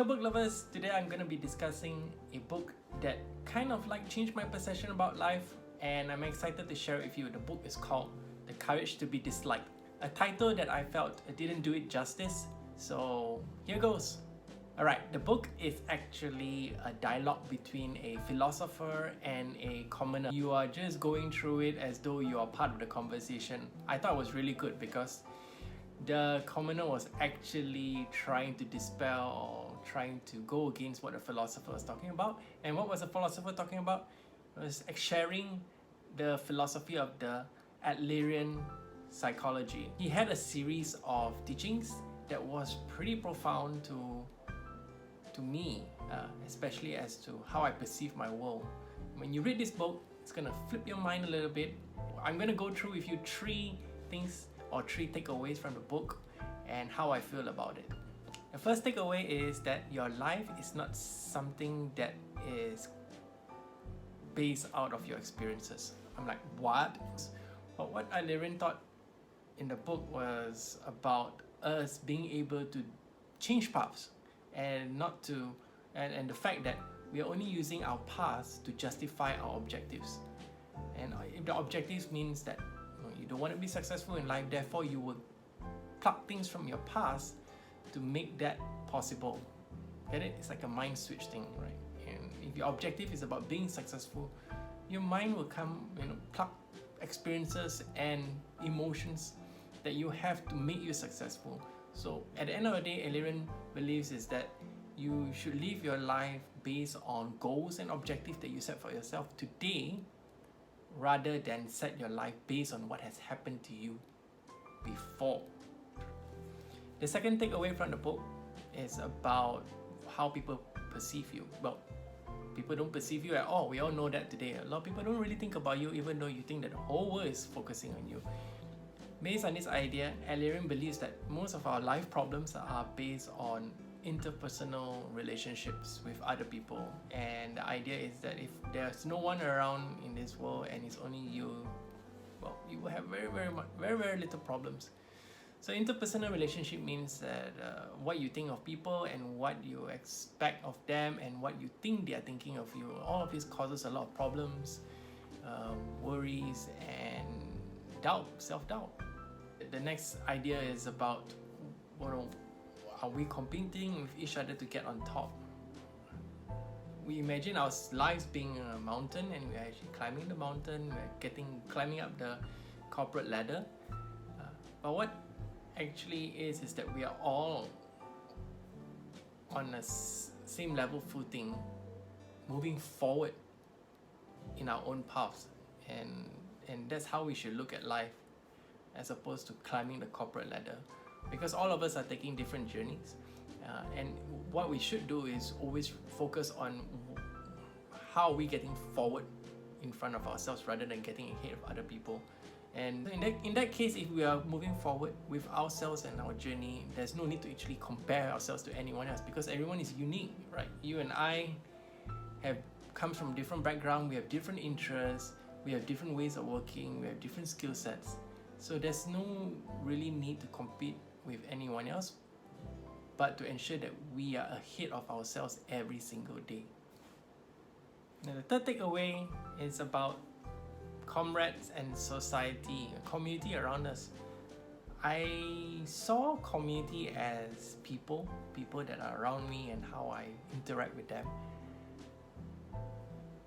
Hello book lovers, today I'm going to be discussing a book that kind of like changed my perception about life, and I'm excited to share it with you. The book is called The Courage to be Disliked, a title that I felt didn't do it justice, so here goes. Alright, the book is actually a dialogue between a philosopher and a commoner. You are just going through it as though you are part of the conversation. I thought it was really good because the commoner was actually trying to dispel or trying to go against what the philosopher was talking about. And what was the philosopher talking about? It was sharing the philosophy of the Adlerian psychology. He had a series of teachings that was pretty profound to me, especially as to how I perceive my world. When you read this book, it's gonna flip your mind a little bit. I'm gonna go through with you three things or three takeaways from the book and how I feel about it. The first takeaway is that your life is not something that is based out of your experiences. I'm like, what? But what Adlerian taught in the book was about us being able to change paths and not to, and the fact that we are only using our past to justify our objectives. And if the objectives means that you don't want to be successful in life, therefore you will pluck things from your past to make that possible. Get it? It's like a mind switch thing, right? And if your objective is about being successful, your mind will come, pluck experiences and emotions that you have to make you successful. So at the end of the day, Adlerian believes is that you should live your life based on goals and objectives that you set for yourself today, rather than set your life based on what has happened to you before. The second takeaway from the book is about how people perceive you. Well, people don't perceive you at all. We all know that today. A lot of people don't really think about you, even though you think that the whole world is focusing on you. Based on this idea, Adlerian believes that most of our life problems are based on interpersonal relationships with other people, and the idea is that if there's no one around in this world and it's only you, well, you will have very little problems. So interpersonal relationship means that what you think of people and what you expect of them and what you think they are thinking of you, all of this causes a lot of problems, worries and doubt, self-doubt. The next idea is about, are we competing with each other to get on top? We imagine our lives being a mountain, and we're actually climbing the mountain, we're climbing up the corporate ladder. But what actually is that we are all on a same level footing, moving forward in our own paths. And that's how we should look at life, as opposed to climbing the corporate ladder. Because all of us are taking different journeys, and what we should do is always focus on how we're getting forward in front of ourselves rather than getting ahead of other people. And in that case, if we are moving forward with ourselves and our journey, there's no need to actually compare ourselves to anyone else, because everyone is unique, right? You and I have come from different backgrounds, we have different interests, we have different ways of working, we have different skill sets. So there's no really need to compete with anyone else, but to ensure that we are ahead of ourselves every single day. Now the third takeaway is about comrades and society, a community around us. I saw community as people that are around me and how I interact with them.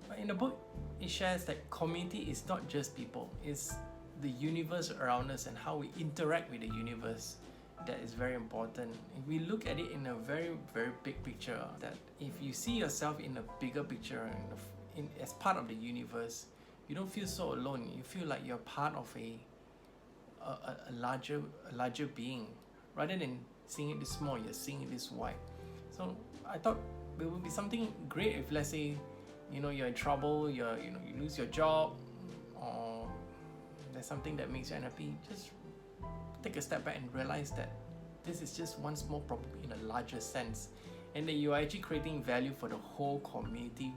But in the book, it shares that community is not just people, it's the universe around us and how we interact with the universe that is very important. If we look at it in a very big picture, that if you see yourself in a bigger picture as part of the universe, you don't feel so alone. You feel like you're part of a larger being. Rather than seeing it this small, you're seeing it this wide. So I thought it would be something great if, let's say, you're in trouble, you lose your job, or there's something that makes you unhappy. Just take a step back and realize that this is just one small problem in a larger sense, and that you are actually creating value for the whole community,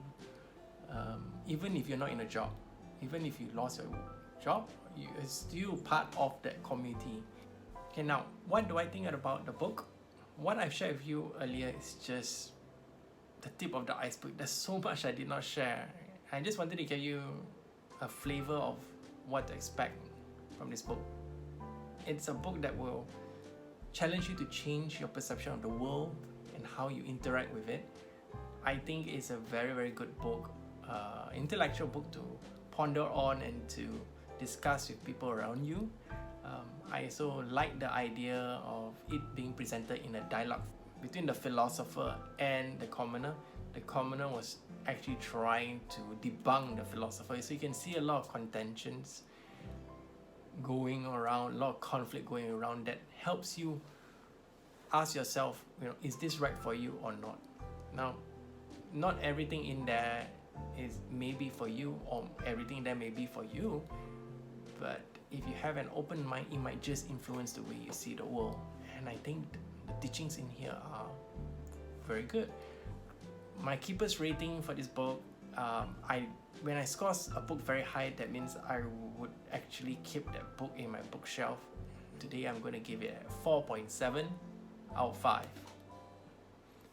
even if you're not in a job. Even if you lost your job, you are still part of that community. Okay, now what do I think about the book? what I've shared with you earlier is just the tip of the iceberg. There's so much I did not share. I just wanted to give you a flavor of what to expect from this book. It's a book that will challenge you to change your perception of the world and how you interact with it. I think it's a very, very good book, intellectual book to ponder on and to discuss with people around you. I also like the idea of it being presented in a dialogue between the philosopher and the commoner. The commoner was actually trying to debunk the philosopher, so you can see a lot of contentions going around, a lot of conflict going around that helps you ask yourself, is this right for you or not? Now, not everything in there is maybe for you, or everything there may be for you, but if you have an open mind, it might just influence the way you see the world. And I think the teachings in here are very good. My keeper's rating for this book, when I score a book very high, that means I would actually keep that book in my bookshelf. Today I'm going to give it a 4.7 out of 5.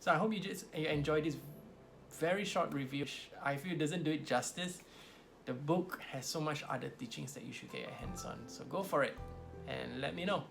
So I hope you enjoyed this very short review, which I feel doesn't do it justice. The book has so much other teachings that you should get your hands on. So go for it and let me know.